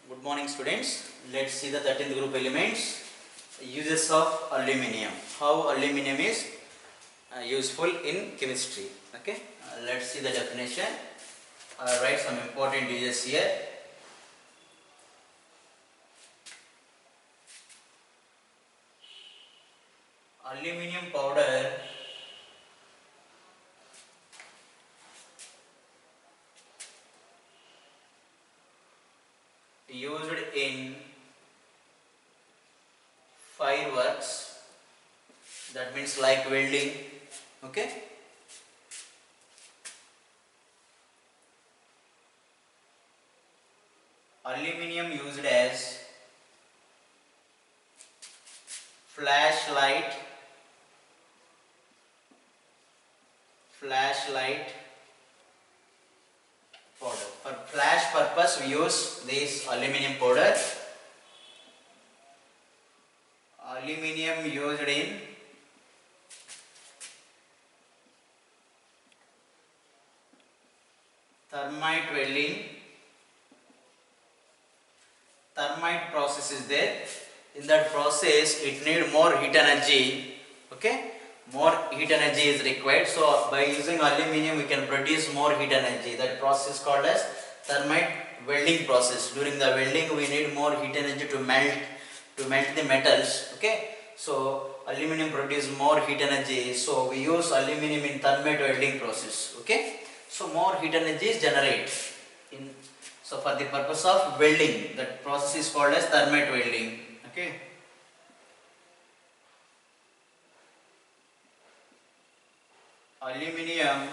Good morning, students. Let's see the 13th group elements. Uses of aluminium. How aluminium is useful in chemistry. Okay. Let's see the definition. Write some important uses here. Aluminium powder used in fireworks, that means like welding. Okay. Aluminium used as flashlight powder. For flash purpose we use this aluminium powder. Aluminium used in thermite welding. Thermite process is there. In that process it need more heat energy. Okay, more heat energy is required. So by using aluminium we can produce more heat energy. That process is called as thermite welding process. During the welding we need more heat energy to melt the metals. Okay, so aluminium produce more heat energy, so we use aluminium in thermite welding process. Okay, so more heat energy is generated in, so for the purpose of welding, that process is called as thermite welding. Okay, aluminium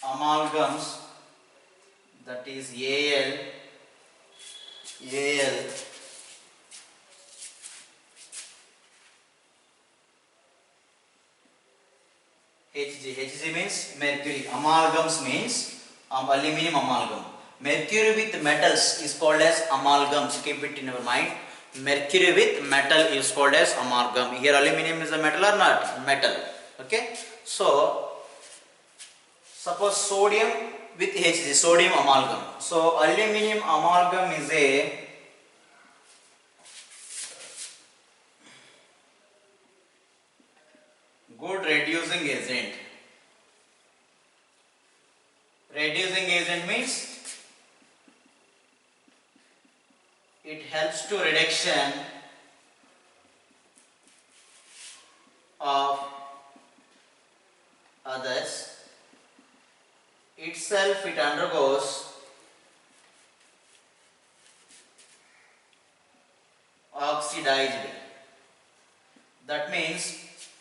amalgams, that is AL Hg means mercury. Amalgams means aluminium amalgam. Mercury with metals is called as amalgams. Keep it in your mind. Mercury with metal is called as amalgam. Here aluminium is a metal or not? Metal. Okay. So suppose sodium with Hg, sodium amalgam. So aluminium amalgam is a good reducing agent. Reducing agent means it helps to reduction of others. Itself it undergoes oxidized. That means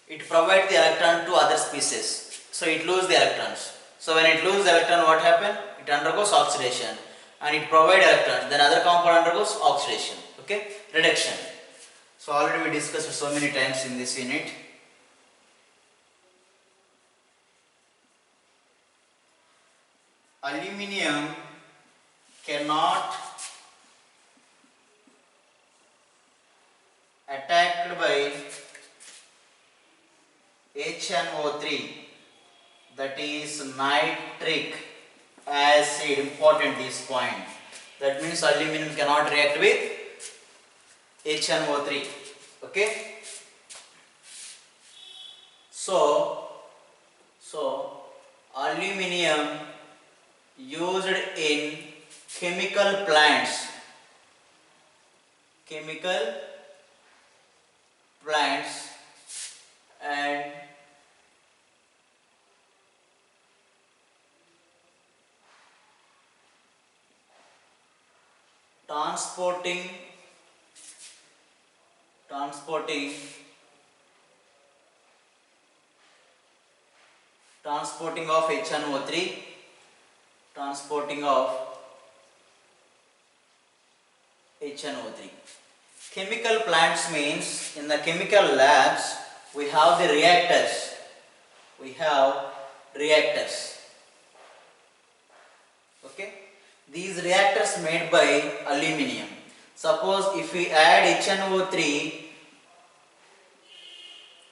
it provides the electron to other species, so it loses the electrons. So when it loses the electron, what happens? It undergoes oxidation and it provides electrons, then other compound undergoes oxidation. Okay, reduction. So already we discussed so many times in this unit. Aluminium cannot attacked by HNO3, that is nitric acid. Important this point. That means aluminium cannot react with HNO3. Okay. So aluminium used in chemical plants and transporting of HNO3, Chemical plants means in the chemical labs we have the reactors. Okay, these reactors made by aluminium. Suppose if we add HNO3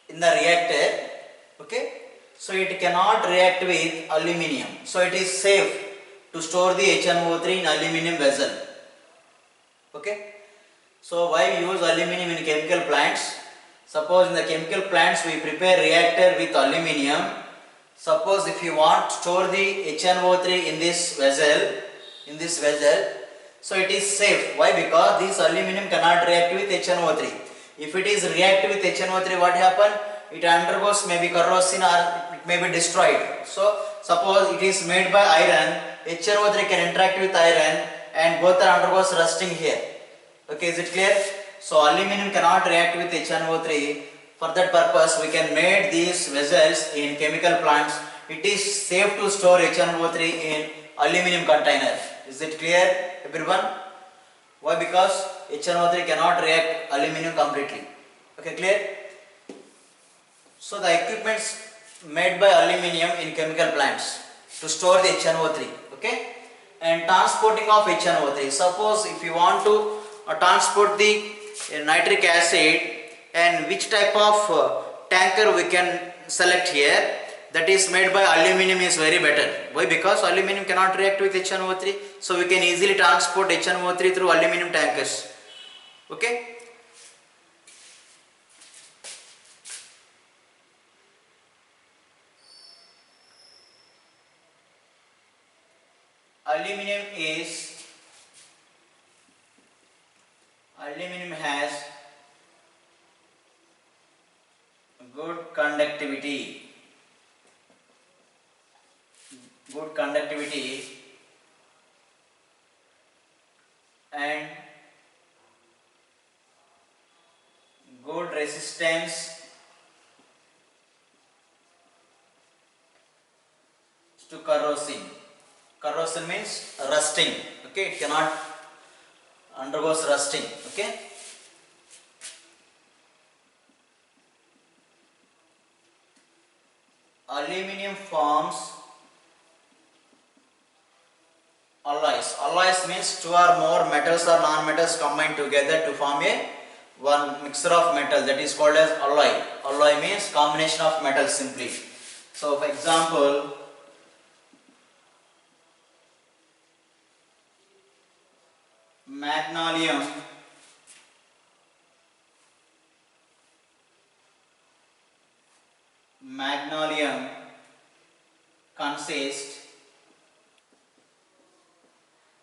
in the reactor, okay, so it cannot react with aluminium, so it is safe to store the HNO3 in aluminum vessel. Okay. So why we use aluminum in chemical plants? Suppose in the chemical plants we prepare reactor with aluminum. Suppose if you want to store the HNO3 in this vessel, so it is safe. Why? Because this aluminum cannot react with HNO3. If it is react with HNO3, what happen? It undergoes maybe corrosion or it may be destroyed. So suppose it is made by iron, HNO3 can interact with iron and both are undergoes rusting here. Okay, is it clear? So aluminum cannot react with HNO3. For that purpose, we can make these vessels in chemical plants. It is safe to store HNO3 in aluminum container. Is it clear, everyone? Why? Because HNO3 cannot react aluminum completely. Okay, clear? So the equipments made by aluminum in chemical plants to store the HNO3. Okay, and transporting of HNO3. Suppose if you want to transport the nitric acid, and which type of tanker we can select here, that is made by aluminum is very better. Why? Because aluminum cannot react with HNO3, so we can easily transport HNO3 through aluminum tankers. Okay. Aluminum has good conductivity and good resistance to corrosion. Corrosion means rusting. Okay, it cannot undergoes rusting. Okay. Aluminum forms alloys. Alloys means two or more metals or non-metals combined together to form a one mixture of metal, that is called as alloy. Alloy means combination of metals simply. So for example, magnesium consists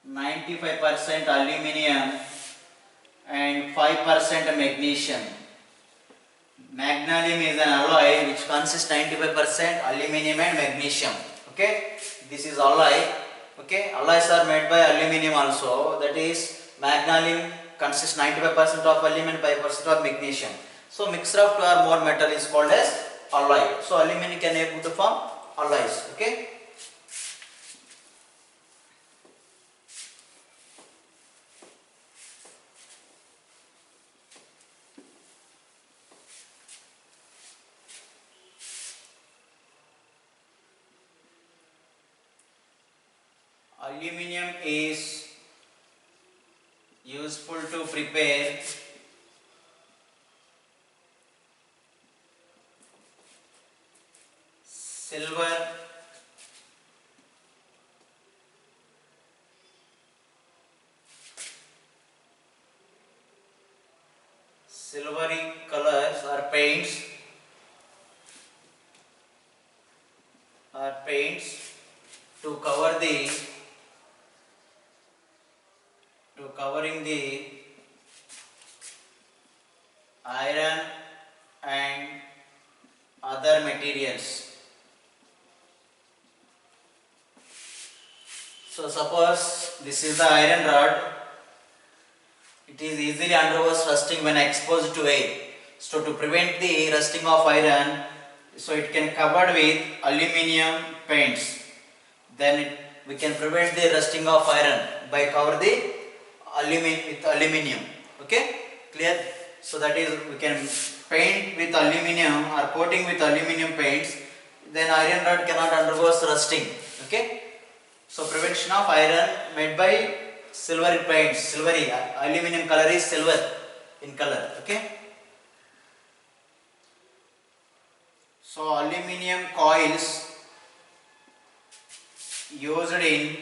95% aluminum and 5% magnesium. Magnesium is an alloy which consists 95% aluminum and magnesium. Okay, this is alloy. Okay, alloys are made by aluminum also. That is, magnesium consists 95% of aluminum and 5% of magnesium. So mixture of two or more metal is called as alloy. So aluminum can able to form alloys. Okay. Aluminum is useful to prepare silvery colors or paints to covering the iron and other materials. So suppose this is the iron rod. It is easily undergoes rusting when exposed to air. So to prevent the rusting of iron, so it can covered with aluminum paints. Then we can prevent the rusting of iron by cover the aluminum. Okay, clear? So that is, we can paint with aluminum or coating with aluminum paints. Then iron rod cannot undergoes rusting. Okay. So prevention of iron made by silvery paints. Silvery aluminum color is silver in color. Okay. So aluminum coils used in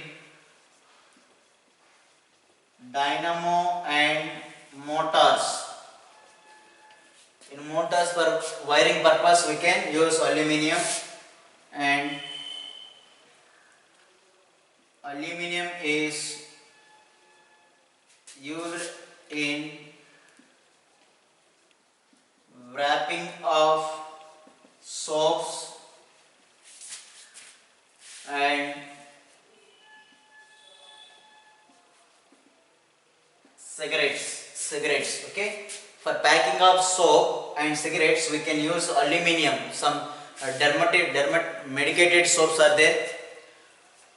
dynamo and motors. In motors for wiring purpose we can use aluminium, and aluminium is used in wrapping of soaps and cigarettes. Okay, for packing of soap and cigarettes we can use aluminium. Some medicated soaps are there,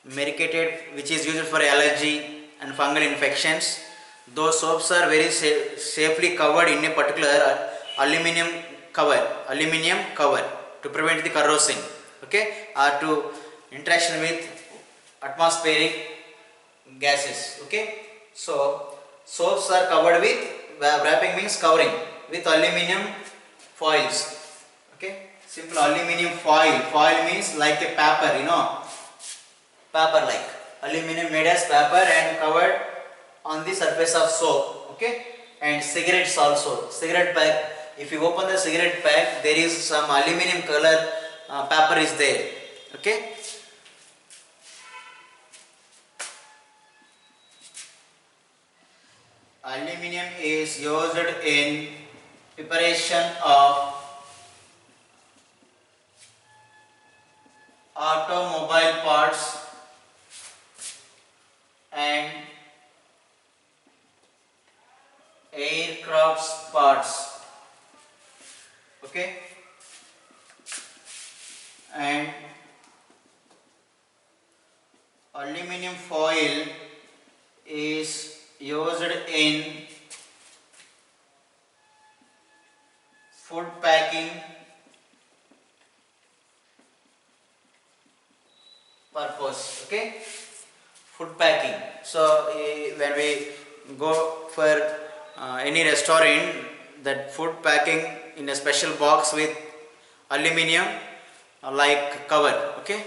medicated, which is used for allergy and fungal infections. Those soaps are very safely covered in a particular aluminium cover to prevent the corrosion, okay, or to interaction with atmospheric gases. Okay, so soaps are covered with, wrapping means covering, with aluminium foils. Okay, simple aluminium foil. Foil means like a paper, paper like. Aluminium made as paper and covered on the surface of soap. Okay, and cigarettes also. Cigarette pack. If you open the cigarette pack, there is some aluminium color paper is there. Okay. Aluminium is used in preparation of automobile parts and aircraft parts. Okay, and aluminium foil is used in food packing purpose. Okay, food packing. So when we go for any restaurant, that food packing in a special box with aluminium like cover. Okay,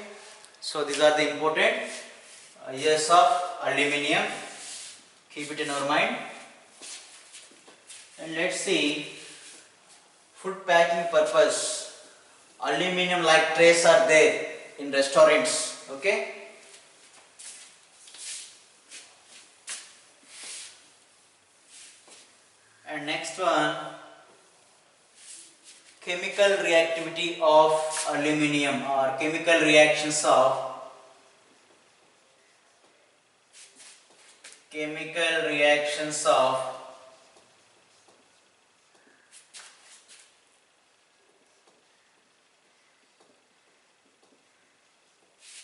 so these are the important uses of aluminium. Keep it in our mind. And let's see, food packing purpose, aluminium like trays are there in restaurants. Okay, and next one, chemical reactivity of aluminium, or chemical reactions of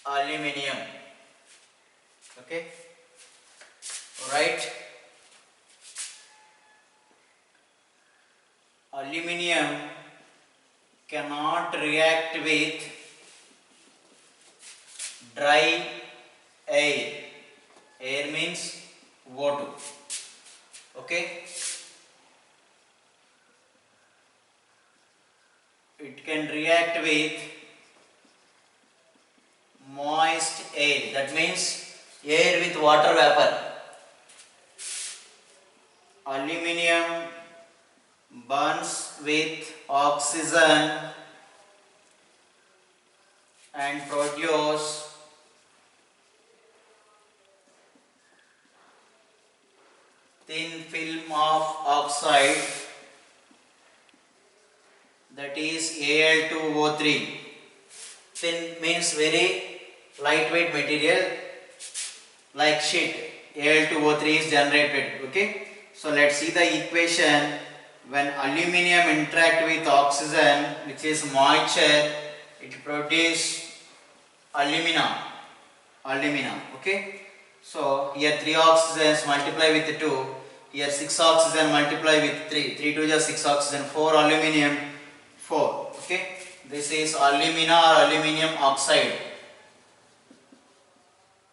aluminium. Okay, right. Aluminium cannot react with dry air. Air means O2. Okay, it can react with moist air, that means air with water vapor. Aluminium burns with oxygen and produce thin film of oxide, that is Al2O3. Thin means very lightweight material like sheet. Al2O3 is generated. Okay, so let's see the equation. When aluminium interact with oxygen, which is moisture, it produces alumina. Okay, so here 3 oxygens multiply with 2, here 6 oxygen multiply with 3, 3 to just 6 oxygen, 4 aluminium, 4. Okay, this is alumina or aluminium oxide,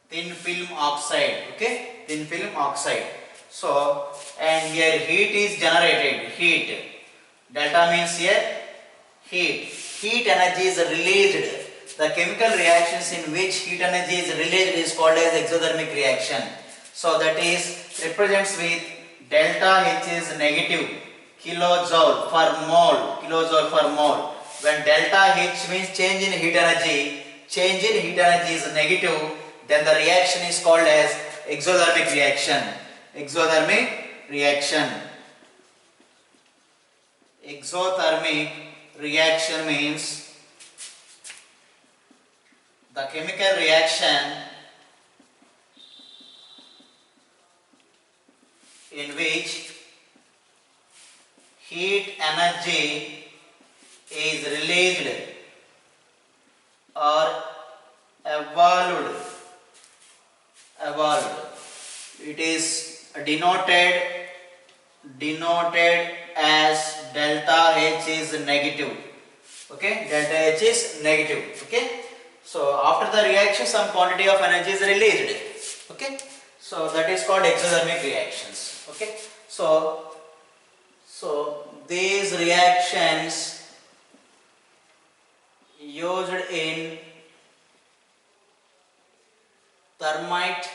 thin film oxide. Okay, thin film oxide. So, and here heat is generated. Heat, delta means here heat energy is released. The chemical reactions in which heat energy is released is called as exothermic reaction. So that is represents with delta H is negative kilojoule per mole, kilojoule per mole. When delta H means change in heat energy is negative, then the reaction is called as exothermic reaction. Exothermic reaction. Exothermic reaction means the chemical reaction in which heat energy is released or evolved. It is denoted as delta H is negative. Okay, delta H is negative. Okay, so after the reaction some quantity of energy is released. Okay, so that is called exothermic reactions. Okay, so these reactions used in thermite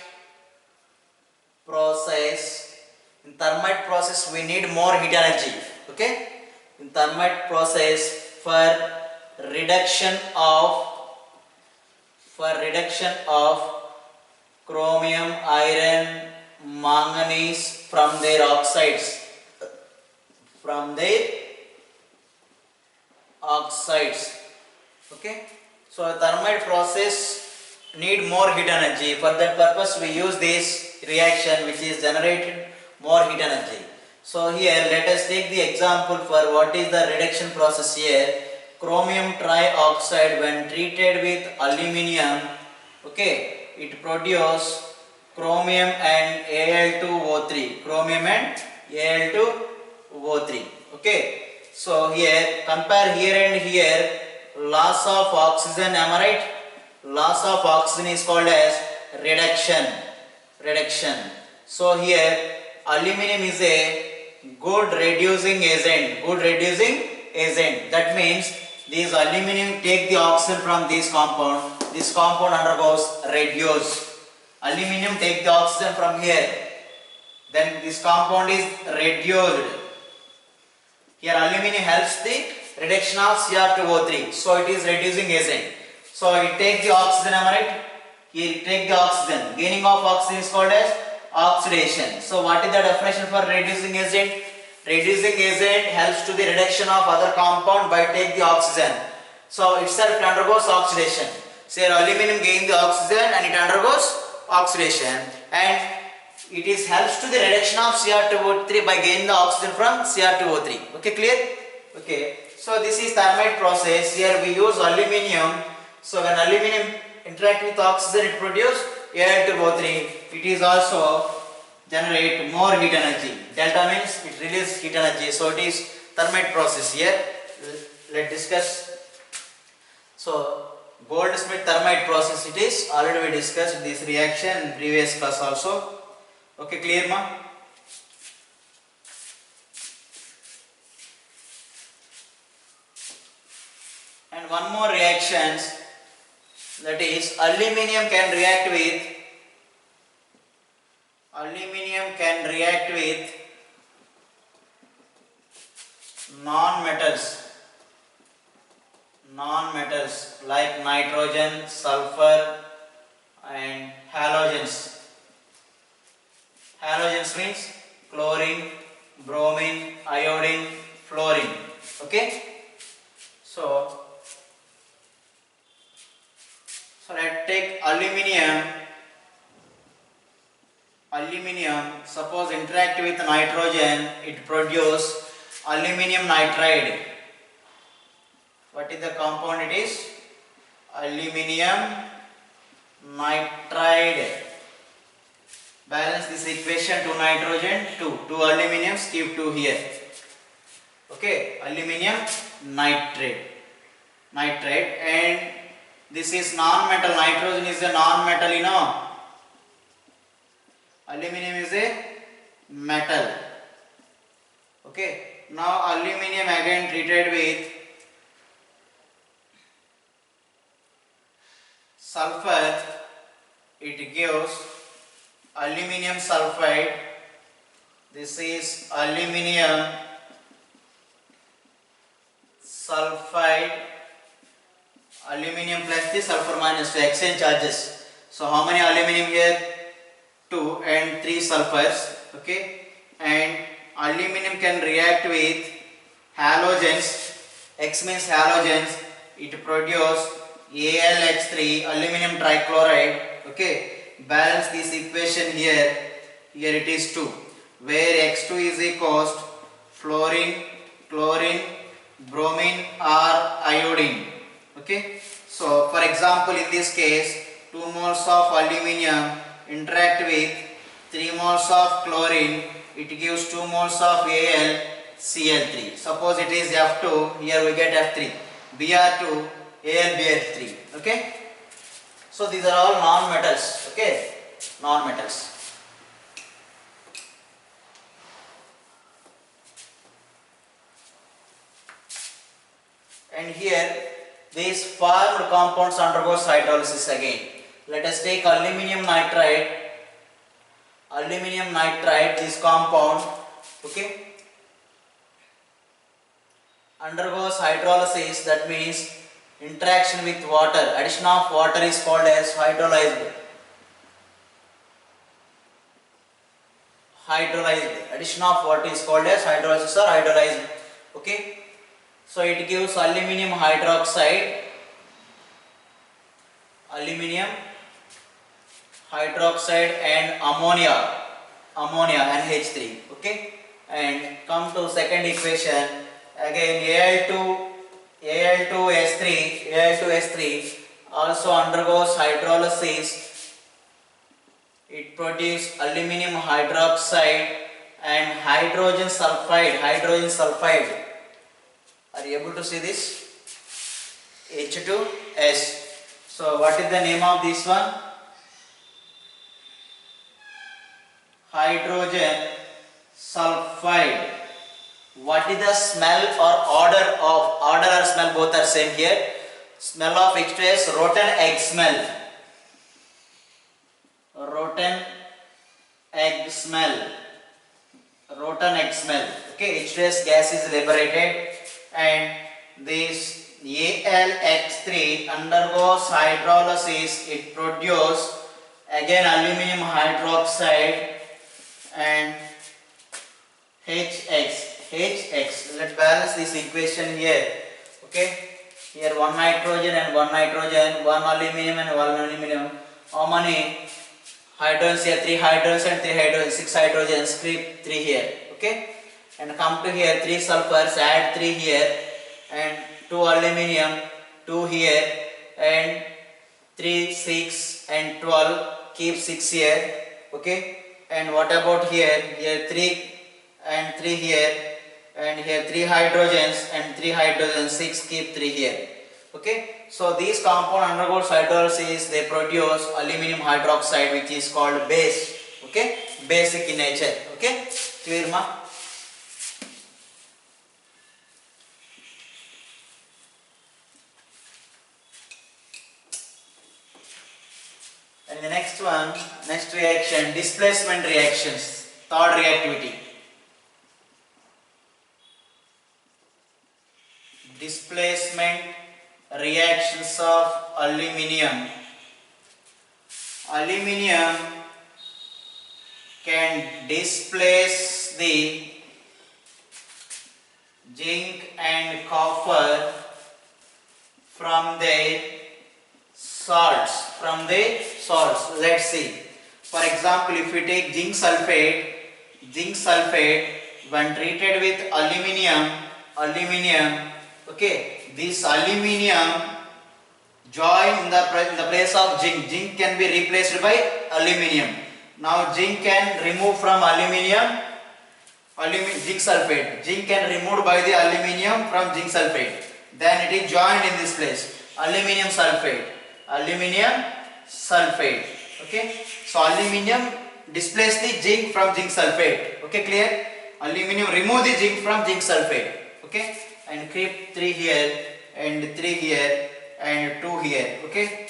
process. In thermite process we need more heat energy. Okay, in thermite process for reduction of chromium, iron, manganese from their oxides. Okay, so thermite process need more heat energy. For that purpose we use this reaction which is generated more heat energy. So here let us take the example for what is the reduction process here. Chromium trioxide when treated with aluminium, okay, it produces chromium and Al2O3. Okay, so here compare here and here, loss of oxygen, am I right? Loss of oxygen is called as reduction. So here aluminum is a good reducing agent. That means this aluminum take the oxygen from this compound undergoes reduce. Aluminum take the oxygen from here, then this compound is reduced. Here aluminum helps the reduction of Cr2O3, so it is reducing agent. So it take the oxygen, am I right? Here it take the oxygen. Gaining of oxygen is called as oxidation. So what is the definition for reducing agent? Reducing agent helps to the reduction of other compound by take the oxygen. So itself undergoes oxidation. So here aluminum gain the oxygen and it undergoes oxidation, and it is helps to the reduction of Cr2O3 by gaining the oxygen from Cr2O3. Okay, clear? Okay, so this is thermite process. Here we use aluminum. So when aluminum interact with oxygen, it produce Al2O3. It is also generate more heat energy. Delta means it releases heat energy. So it is thermite process. Here let's discuss. So Goldsmith thermite process, it is already we discussed this reaction in previous class also. Okay, clear ma? And one more reactions, that is aluminum can react with non-metals like nitrogen, sulfur and halogens. Halogens means chlorine, bromine, iodine, fluorine. Okay, so let's take aluminum. Suppose interact with nitrogen, it produce aluminum nitride. What is the compound? It is aluminum nitride. Balance this equation, 2 nitrogen, 2 aluminum, keep 2 here. Okay, aluminum nitrate, and this is non-metal. Nitrogen is a non-metal, you know. Aluminum is a metal. Okay, now aluminum again treated with sulfur, it gives aluminum sulfide. This is aluminum sulfide, aluminum plus the sulfur minus 2 exchange charges. So how many aluminum here? 2 and 3 sulfurs. Okay, and aluminum can react with halogens. X means halogens. It produce AlH3, aluminum trichloride. Okay, balance this equation here. Here it is 2, where X2 is equals fluorine, chlorine, bromine or iodine. Okay, so for example in this case 2 moles of aluminum interact with 3 moles of chlorine, it gives 2 moles of AlCl3. Suppose it is F2, here we get F3, Br2, AlBr3. Okay, so these are all non-metals. Okay, non-metals. And here these formed compounds undergoes hydrolysis again. Let us take aluminum nitride. Aluminum nitride, this compound, okay, undergoes hydrolysis. That means interaction with water. Addition of water is called as hydrolyzed. Addition of water is called as hydrolysis or hydrolyzed. Okay. So it gives aluminum hydroxide, and ammonia NH3. Okay, and come to second equation. Again Al2S3 also undergoes hydrolysis. It produces aluminum hydroxide and hydrogen sulfide. Are you able to see this? H2S. So what is the name of this one? Hydrogen sulfide. What is the smell or odor or smell? Both are same here. Smell of H2S, rotten egg smell. Rotten egg smell. Okay, H2S gas is liberated. And this AlH3 undergoes hydrolysis. It produces again aluminum hydroxide and HX. Let's balance this equation here. Okay, here one nitrogen and one nitrogen, one aluminum and one aluminum. How many hydrogens here? 3 hydrogens and 3 hydrogens, 6 hydrogens. Keep 3 here. Okay. And come to here 3 sulfurs, add 3 here, and 2 aluminum, 2 here, and 3, 6 and 12, keep 6 here. Okay, and what about here? Here 3 and 3 here, and here 3 hydrogens and 3 hydrogens, 6, keep 3 here. Okay, so these compound undergoes hydrolysis. They produce aluminum hydroxide, which is called base. Okay, basic in nature. Okay, clear ma? And the next reaction, displacement reactions, third reactivity. Displacement reactions of aluminum. Aluminum can displace the zinc and copper from their salts. Let's see. For example, if we take zinc sulfate, when treated with aluminum, okay, this aluminum join in the place of zinc. Zinc can be replaced by aluminum. Now zinc can remove from zinc sulfate. Zinc can removed by the aluminum from zinc sulfate. Then it is joined in this place. Aluminum sulfate. Okay. So aluminum displace the zinc from zinc sulfate. Okay, clear? Aluminum remove the zinc from zinc sulfate. Okay, and keep 3 here and 3 here and 2 here. Okay.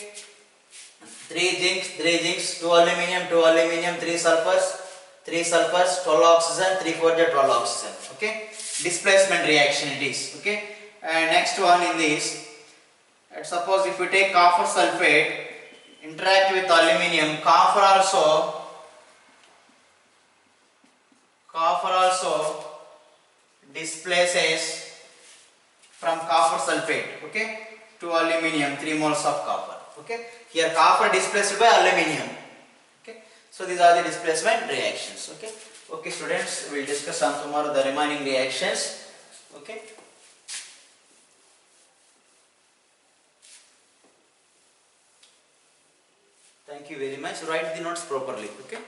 three zincs, 2 aluminium, 3 sulfurs, 12 oxygen, 3 4 12 oxygen. Okay, displacement reaction it is. Okay, and next one in this, suppose if we take copper sulfate interact with aluminium, copper also displaces from copper sulfate, okay, to aluminium, 3 moles of copper. Okay, here copper displaced by aluminium. Okay, so these are the displacement reactions. Okay, okay students, we will discuss on tomorrow the remaining reactions. Okay, thank you very much. Write the notes properly. Okay.